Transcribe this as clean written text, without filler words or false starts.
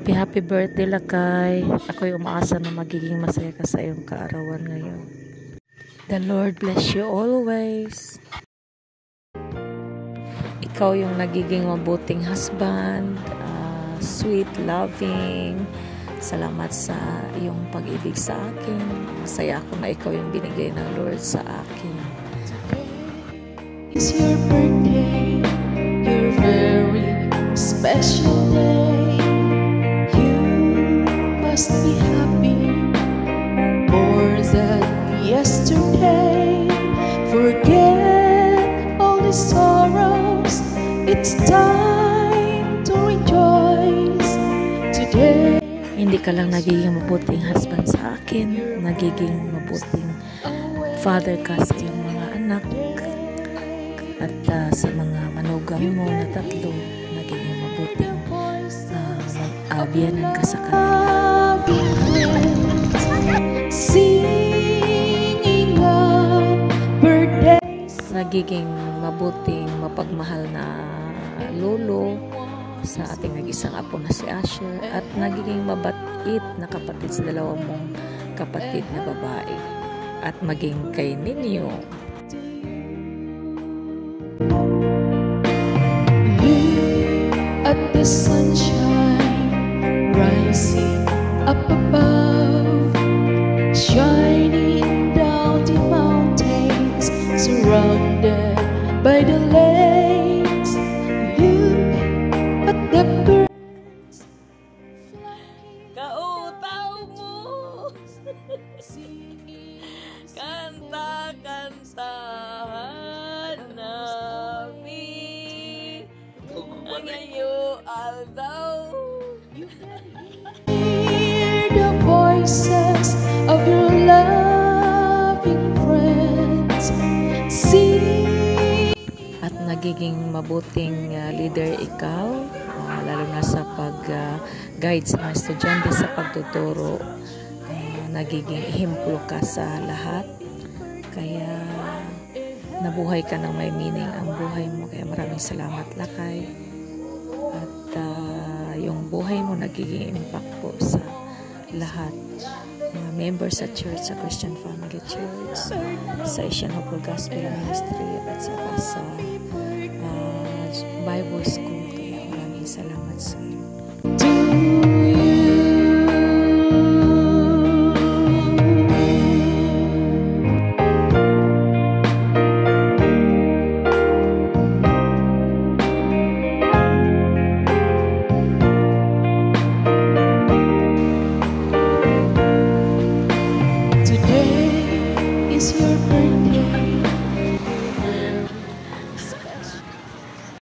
Happy birthday Lakay. Ako'y umaasa na magiging masaya ka sa iyong kaarawan ngayon. The Lord bless you always. Ikaw yung nagiging mabuting husband, sweet, loving. Salamat sa iyong pag-ibig sa akin. Masaya ako na ikaw yung binigay ng Lord sa akin. It's your birthday, your very special day. You must be happy more than yesterday. Forget all the sorrows. It's time to rejoice today. Hindi ka lang nagiging mabuting husband sa akin, nagiging mabuting father ka sa iyong mga anak. At sa mga manugang mo na tatlo, nagiging mabuting biyanan ka sa kanila. Singing love birthdays. Nagiging mabuting mapagmahal na lolo sa ating nag-isang apo na si Asher. At nagiging mabait na kapatid sa dalawa mong kapatid na babae. At maging kay ninyo. At the sunshine rising up above, shining down the mountains, surrounded by the lakes. Look at the birds flying. Kautaw mo! Kanta-kantahan namin. Ngayon, although You can hear the voices of your loving friends sing. at nagiging mabuting leader ikaw, lalo na sa pag-guide sa mga estudyante sa pagtuturo. Nagiging ehemplo ka sa lahat. Kaya nabuhay ka ng may meaning ang buhay mo. Kaya maraming salamat Lakay. At yung buhay mo nagiging impact po sa lahat mga members sa church, sa Christian Family Church, sa Asian Hope Gospel Ministry, at saka sa Bible School. Kaya maraming salamat sa iyo.